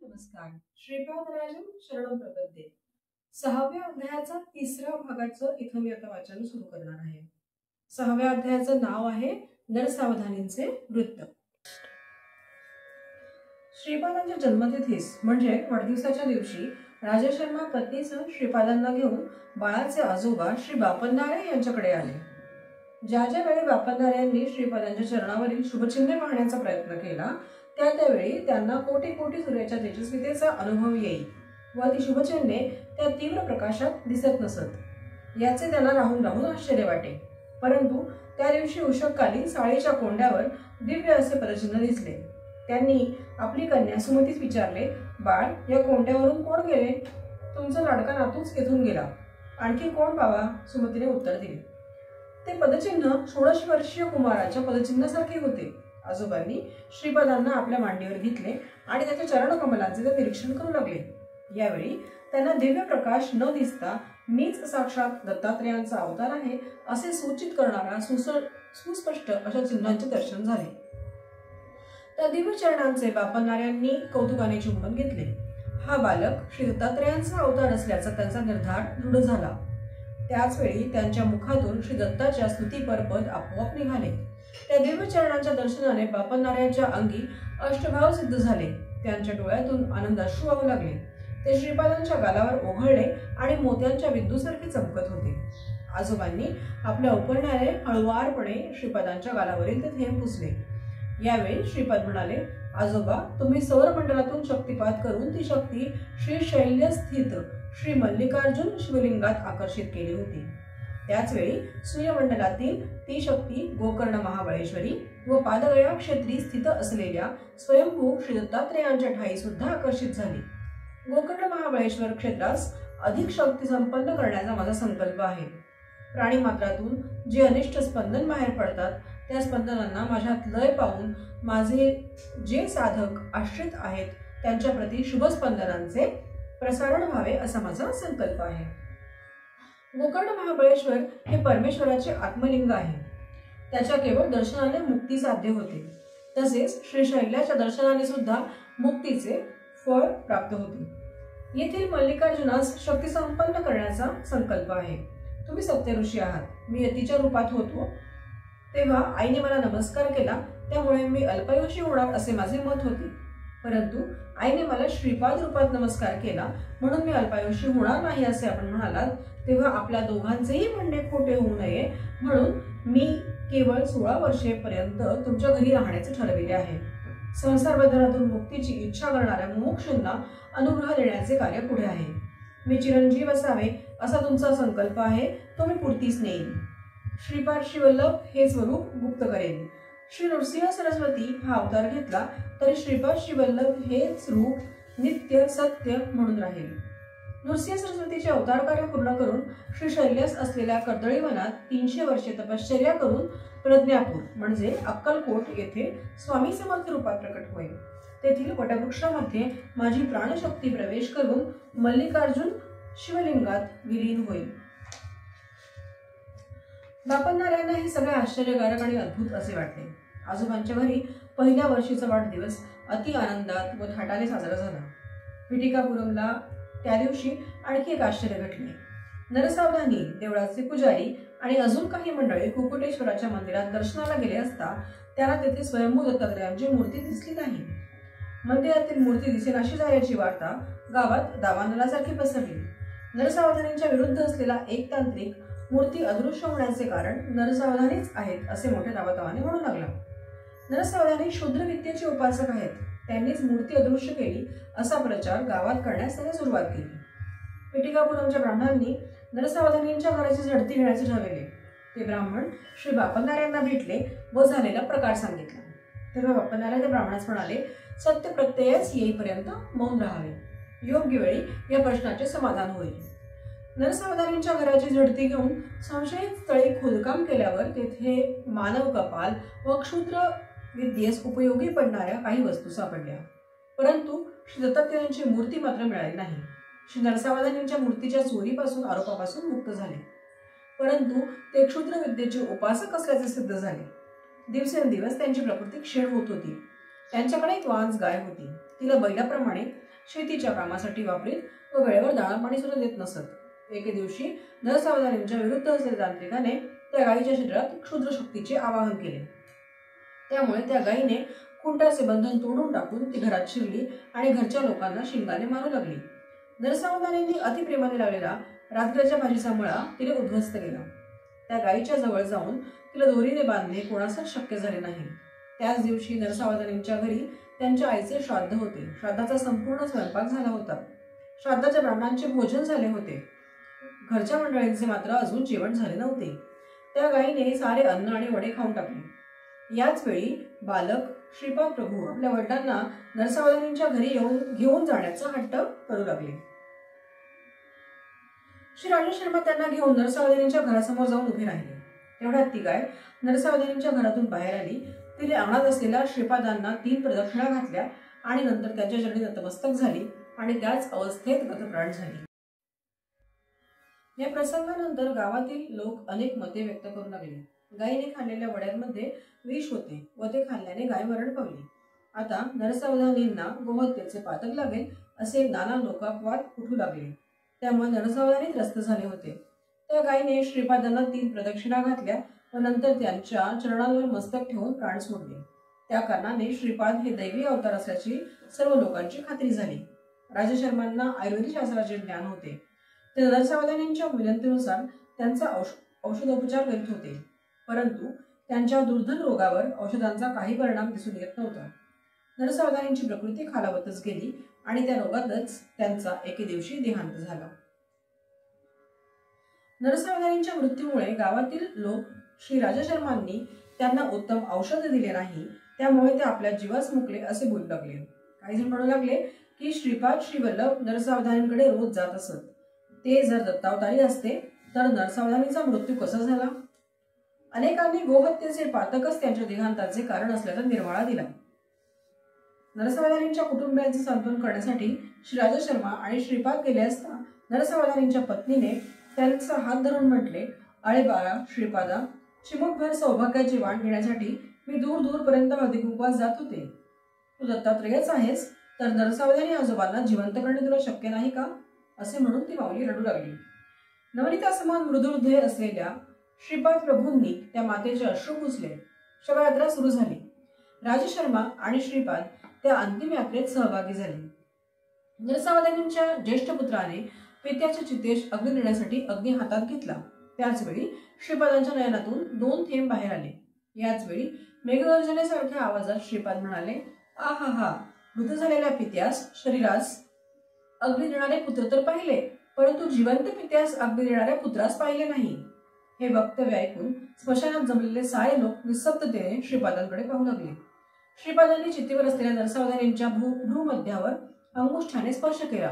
नमस्कार. श्रीपाद राजन शरणम प्रपद्ये. 6व्या अध्यायाचा 3ऱ्या भागाचं इथं मी आता वाचन सुरू करणार आहे. 6व्या अध्यायाचं नाव आहे नरसावधानींचे वृत्त. श्रीपादांच्या जन्मतिथीस म्हणजे वाढदिवसाच्या दिवशी राजशर्मा पत्नीसह श्रीपादांना घेऊन बाळाचे आजोबा श्री बापन्नारे यांच्याकडे आले. ज्या वेळी बापन्नारे श्रीपादांच्या चरणावरील शुभचिन्हे पाहण्याचा प्रयत्न केला त्यावेळी त्यांना कोटी कोटी सूर्याच्या तेजस्वितेचा अनुभव येईल व ती शुभचिन्हे त्या तीव्र प्रकाशात दिसत नसत. याचे त्यांना राहून राहून आश्चर्य वाटे. परंतु त्या दिवशी उषःकाली साळीच्या कोंड्यावर दिव्य असे पदचिन्ह दिसले. त्यांनी आपली कन्या सुमतीस विचारले, बाळ, या कोंड्यावरून कोण गेले? तुमचा लाडका नातूच येथून गेला. आणखी कोण बाबा? सुमतीने उत्तर दिले. ते पदचिन्ह 16 वर्षीय कुमाराच्या पदचिन्हासारखे होते. आजोबांनी श्रीपादांना आपल्या मांडीवर घेतले आणि त्याच्या चरणकमलांचे ते निरीक्षण करू लागले. यावेळी त्यांना दिव्य प्रकाश न दिसता मीच साक्षात दत्तात्रेयांचा अवतार आहे असे सूचित करणारा सुस्पष्ट अशा चिन्हांचे दर्शन झाले. त्या दिव्य चरणांचे बापन्नाऱ्यांनी कौतुकाने चुंबन घेतले. हा बालक श्री दत्तात्रेयांचा अवतार असल्याचा त्यांचा निर्धार दृढ झाला. त्याच वेळी त्यांच्या मुखातून श्री दत्ताच्या स्तुतीपर पद आपोआप निघाले. त्या दिव्य चरणांच्या दर्शनाने बापन्नाऱ्यांच्या अंगी अष्टभाव सिद्ध झाले. त्यांच्या डोळ्यातून आनंदाश्रू वाहू लागले. ते श्रीपादांच्या गालावर ओघळले आणि मोत्यांच्या बिंदूसारखे चमकत होते. आजोबांनी आपल्या उपरण्याने हळुवारपणे श्रीपादांच्या गालावरील ते थेंब पुसले. यावेळी श्रीपाद म्हणाले, आजोबा, तुम्ही सौरमंडलातून शक्तिपात करून ती शक्ती श्री शैल्यस्थित श्री मल्लिकार्जुन शिवलिंगात आकर्षित केली होती. त्याचवेळी सूर्यमंडलातील ती शक्ती गोकर्ण महाबळेश्वरी व पादगया क्षेत्री स्थित असलेल्या स्वयंभू श्री दत्तात्रेयांच्या ठाई सुद्धा आकर्षित झाली. गोकर्ण महाबळेश्वर क्षेत्रास अधिक शक्ती संपन्न करण्याचा माझा संकल्प आहे. प्राणीमात्रातून जे अनिष्ट स्पंदन बाहेर पडतात त्या स्पंदनांना माझ्यात लय पाहून माझे जे साधक आश्रित आहेत त्यांच्या प्रती शुभ स्पंदनांचे प्रसारण व्हावे असा माझा संकल्प आहे. गोकर्ण महाबळेश्वर हे परमेश्वराचे आत्मलिंग आहे. त्याच्या केवळ दर्शनाने मुक्ती साध्य होते. तसेच श्री शैल्याच्या दर्शनाने सुद्धा मुक्तीचे फळ प्राप्त होते. येथील मल्लिकार्जुनास शक्ती संपन्न करण्याचा संकल्प आहे. तुम्ही सत्य ऋषी आहात. मी यतीच्या रूपात होतो तेव्हा आईने मला नमस्कार केला, त्यामुळे मी अल्पायुषी होणार असे माझे मत होते. परंतु आईने मला श्रीपाद रूपात नमस्कार केला म्हणून मी अल्पायुषी होणार नाही असे आपण म्हणालात, तेव्हा आपल्या दोघांचेही म्हणणे खोटे होऊ नये म्हणून मी केवळ 16 वर्षेपर्यंत तुमच्या घरी राहण्याचे ठरविले आहे. संसार बंधनातून मुक्तीची इच्छा करणाऱ्या मुमुक्षूंना अनुग्रह देण्याचे कार्य पुढे आहे. मी चिरंजीव असावे असा तुमचा संकल्प आहे, तो मी पूर्तीस नेईन. श्रीपाद श्रीवल्लभ हे स्वरूप गुप्त करेन. श्री नृसिंह सरस्वती हा अवतार घेतला तरी श्रीपाद श्रीवल्लभ हेच रूप नित्य सत्य म्हणून राहील. नृसिंह सरस्वतीचे अवतार कार्य पूर्ण करून श्री शैल्यास असलेल्या कर्दळीवनात 300 वर्षे तपश्चर्या करून प्रज्ञापूर म्हणजे अक्कलकोट येथे स्वामी समर्थ रूपात प्रकट होईल. तेथील वटवृक्षामध्ये माझी प्राणशक्ती प्रवेश करून मल्लिकार्जुन शिवलिंगात विलीन होईल. बापन्नाऱ्यांना हे सगळे आश्चर्यकारक आणि अद्भुत असे वाटले. आजोबांच्या घरी पहिल्या वर्षीचा वाढदिवस अति आनंदात व थाटाने साजरा झाला. पिटिकापुरमला त्या दिवशी आणखी एक आश्चर्य घडले. नरसावधानी, देवळाचे पुजारी आणि अजून काही मंडळी कुकुटेश्वराच्या मंदिरात दर्शनाला गेले असता त्यांना तेथे स्वयंभू दत्तात्रेयांची मूर्ती दिसली नाही. मंदिरातील मूर्ती दिसेनाशी झाल्याची वार्ता गावात दावानलासारखी पसरली. नरसावधानींच्या विरुद्ध असलेला एक तांत्रिक मूर्ती अदृश्य होण्याचे कारण नरसावधानीच आहेत असे मोठ्या दावादावाने म्हणू लागला. नरसावधानी शूद्र विद्येचे उपासक आहेत, त्यांनीच मूर्ती अदृश्य केली असा प्रचार गावात करण्यास त्याने सुरुवात केली. पिटिकापुरमच्या ब्राह्मणांनी नरसावधानींच्या घराची झडती घेण्याचे ठरवले. ते ब्राह्मण श्री बापन्नाऱ्यांना भेटले व झालेला प्रकार सांगितला. तेव्हा बापन्नाऱ्या त्या ब्राह्मणास म्हणाले, सत्य प्रत्ययच येईपर्यंत मौन राहावे. योग्य वेळी या प्रश्नाचे समाधान होईल. नरसावधानींच्या घराची झडती घेऊन संशयित स्थळी खोदकाम केल्यावर तेथे मानव कपाल व क्षुद्र विद्येस उपयोगी पडणाऱ्या काही वस्तू सापडल्या. परंतु श्री दत्तात्रेयांची मूर्ती मात्र मिळाली नाही. श्री नरसावधानींच्या मूर्तीच्या चोरीपासून आरोपापासून मुक्त झाले. परंतु ते क्षुद्र विद्येचे उपासक असल्याचे सिद्ध झाले. दिवसेंदिवस त्यांची प्रकृती क्षीण होत होती. त्यांच्याकडे एक वांस गाय होती. तिला बैलाप्रमाणे शेतीच्या कामासाठी वापरीत व वेळेवर दाणा पाणी सुद्धा देत नसत। एके दिवशी नरसावधानींच्या विरुद्ध असलेल्या तांत्रिकाने त्या गायीच्या शरीरात क्षुद्र शक्तीचे आवाहन केले। त्यामुळे त्या गायीने खुंटाचे बंधन तोडून टाकून ती घरात शिरली आणि घरच्या लोकांना शिंगाने मारू लागली। नरसावधानींनी अतिप्रेमाने लावलेला राजगिराच्या भाजीचा मळा तिने उद्ध्वस्त केला। त्या गायीच्या जवळ जाऊन तिला दोरीने बांधणे कोणासच शक्य झाले नाही। त्याच दिवशी नरसावधानींच्या घरी त्यांच्या आईचे श्राद्ध होते। श्राद्धाचा संपूर्ण स्वयंपाक झाला होता। श्राद्धाच्या ब्राह्मणांचे भोजन झाले होते। घरच्या मंडळींचे मात्र अजून जेवण झाले नव्हते। त्या गायीने सारे अन्न आणि वडे खाऊन टाकले। याच वेळी बालक श्रीपाद प्रभू आपल्या वडिलांना नरसावधानींच्या घरी घेऊन जाण्याचा हट्ट करू लागले। श्री राजेश शर्मा त्यांना घेऊन नरसावधानींच्या घरासमोर जाऊन उभे राहिले। तेवढ्यात ती गाय नरसावधानींच्या घरातून बाहेर आली। तिने अंगणात असलेल्या श्रीपादांना 3 प्रदक्षिणा घातल्या आणि नंतर त्यांच्या चरणी नतमस्तक झाली आणि त्याच अवस्थेत गतप्राण झाली। या प्रसंगानंतर गावातील लोक अनेक मते व्यक्त करू लागले। गायीने खाल्लेल्या वड्यांमध्ये विष होते व ते खाल्ल्याने गाय मरण पावली। आता नरसावधानींना गोहत्येचे पातक लागेल असे नाना लोकापवाद उठू लागले। त्यामुळे नरसावधानी त्रस्त झाले होते। त्या गायीने श्रीपादांना 3 प्रदक्षिणा घातल्या व नंतर त्यांच्या चरणांवर मस्तक ठेवून प्राण सोडले। त्या कारणाने श्रीपाद हे दैवी अवतार असल्याची सर्व लोकांची खात्री झाली। राजशर्मांना आयुर्वेदिक शास्त्राचे ज्ञान होते। ते नरसावधानींच्या विनंतीनुसार त्यांचा औषधोपचार करीत होते, परंतु त्यांच्या दुर्धर रोगावर औषधांचा काही परिणाम दिसून येत नव्हता। नरसावधानींची प्रकृती खालावतच गेली आणि त्या रोगातच त्यांचा एके दिवशी देहांत झाला। नरसावधानींच्या मृत्यूमुळे गावातील लोक श्री राजशर्मांनी त्यांना उत्तम औषध दिले नाही, त्यामुळे ते आपल्या जीवास मुकले असे बोलू लागले। काही जण म्हणू लागले की श्रीपाद श्री वल्लभ नरसावधानींकडे रोज जात असत। ते जर दत्तावतारी असते तर नरसावधानीचा मृत्यू कसा झाला? अनेकांनी गोहत्येचे पातकच त्यांच्या देहांताचे कारण असल्याचा निर्वाळा दिला। नरसावधानींच्या कुटुंबियांचे सांत्वन करण्यासाठी श्री राजशर्मा आणि श्रीपाद गेले असता नरसावधानींच्या पत्नीने त्यांचा हात धरून म्हटले, अळे बाळा श्रीपादा, चिमुटभर सौभाग्याची वाण घेण्यासाठी मी दूर दूरपर्यंत हळदीकुंकवास जात होते। तू दत्तात्रेयच आहेस तर नरसावधानी आजोबांना जिवंत करणे तुला शक्य नाही का? असे म्हणून ती माऊली रडू लागली। नवनीता समान मृदू हृदय असलेल्या श्रीपाद प्रभूंनी त्या मातेचे अश्रू पुसले। शवयात्रा सुरू झाली। राजशर्मा आणि श्रीपाद त्या अंतिम यात्रेत सहभागी झाले। नरसावधानींच्या ज्येष्ठ पुत्राने पित्याच्या चितेस अग्नी देण्यासाठी अग्नी हातात घेतला। त्याच वेळी श्रीपादांच्या नयनातून 2 थेंब बाहेर आले। याच वेळी मेघगर्जनेसारख्या आवाजात श्रीपाद म्हणाले, आहा, मृत झालेल्या पित्यास शरीरास अग्नी देणारे पुत्र तर पाहिले, परंतु जिवंत पित्यास अग्नी देणाऱ्या पुत्रास पाहिले नाही। हे वक्तव्य ऐकून स्मशानात जमलेले सारे लोक निःशब्दतेने श्रीपादांकडे पाहू लागले। श्रीपादांनी चितेवर असलेल्या नरसावधानींच्या भ्रूमध्यावर अंगुष्ठाने स्पर्श केला,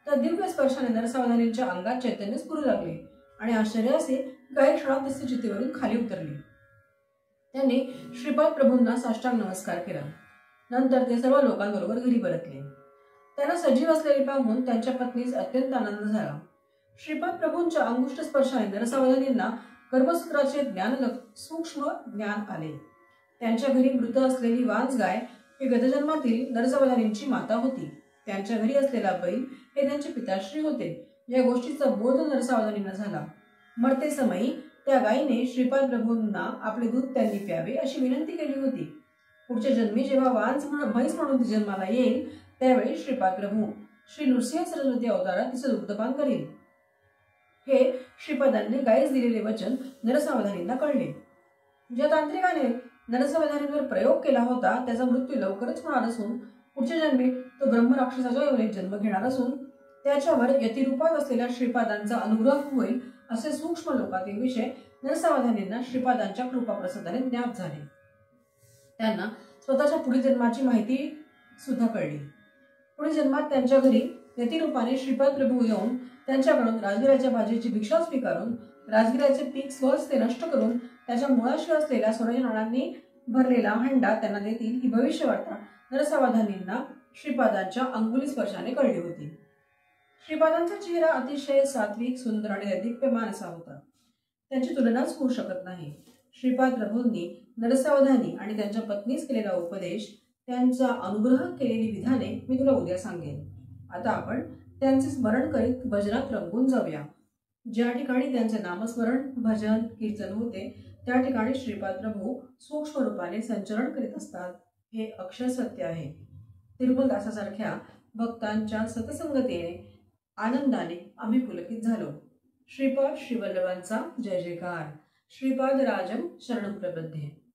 तर दिव्य स्पर्शाने नरसावधानींच्या अंगात चैतन्य स्फुरू लागले आणि आश्चर्य असे काही क्षणात ती चितेवरून खाली उतरली। त्यांनी श्रीपाद प्रभूंना साष्टांग नमस्कार केला। नंतर ते सर्व लोकांबरोबर घरी परतले। त्यांना सजीव असलेले पाहून त्यांच्या पत्नीस अत्यंत आनंद झाला। श्रीपाद प्रभूंच्या अंगुष्ठ स्पर्शाने नरसावधानींना गर्भसूत्राचे सूक्ष्म ज्ञान आले। त्यांच्या घरी मृत असलेली वांस गाय ही गतजन्मातील नरसावधानींची माता होती। त्यांच्या घरी असलेला बैल हे त्यांचे पिताश्री होते। या गोष्टीचा बोध नरसावधानींना झाला। मरते समयी त्या गायीने श्रीपाद प्रभूंना आपले दूध त्यांनी प्यावे अशी विनंती केली होती। पुढच्या जन्मी जेव्हा म्हैस म्हणून ती जन्माला येईल त्यावेळी श्रीपाद प्रभू श्री नृसिंह सरस्वती अवतारात तिचे दुग्धपान करील। हे श्रीपादांनी गायीस दिलेले वचन नरसावधानींना कळले। ज्या तांत्रिकाने नरसावधानींवर प्रयोग केला होता त्याचा मृत्यू लवकरच होणार असून पुढच्या जन्मी तो ब्रह्मराक्षसाच्या योनीत जन्म घेणार असून त्याच्यावर यतिरूपात असलेल्या श्रीपादांचा अनुग्रह होईल असे सूक्ष्म लोकातील विषय नरसावधानींना श्रीपादांच्या कृपाप्रसादाने ज्ञात झाले। त्यांना स्वतःच्या पुढील जन्माची माहिती सुद्धा कळली। पुढील जन्मात त्यांच्या घरी यतिरूपाने श्रीपाद प्रभू येऊन त्यांच्याकडून राजगिराच्या भाजीची भिक्षा स्वीकारून राजगिराचे पीक स्वहस्ते नष्ट करून त्याच्या मुळाशी असलेल्या सोन्याच्या नाण्यांनी भरलेला हंडा त्यांना देतील ही भविष्यवार्ता नरसावधानींना श्रीपादांच्या अंगुली स्पर्शाने कळली होती। श्रीपादांचा चेहरा अतिशय सात्विक, सुंदर आणि दैदिप्यमान असा होता। त्यांची तुलनाच होऊ शकत नाही। श्रीपाद प्रभूंनी नरसावधानी आणि त्यांच्या पत्नीस केलेला उपदेश, त्यांचा अनुग्रह केलेली विधाने मी तुला उद्या सांगेन। आता आपण त्यांचे स्मरण करीत भजनात रंगून जाऊया. ज्या ठिकाणी त्यांचे नामस्मरण भजन कीर्तन होते त्या ठिकाणी श्रीपाद प्रभू सूक्ष्म रूपाने संचरण करीत असतात. हे अक्षर सत्य आहे. तिरुमलदासासारख्या भक्तांच्या सतसंगतीने आनंदाने आम्ही पुलकित झालो. श्रीपाद श्रीवल्लभांचा जय जयकार. श्रीपाद राजम शरणं प्रपद्ये.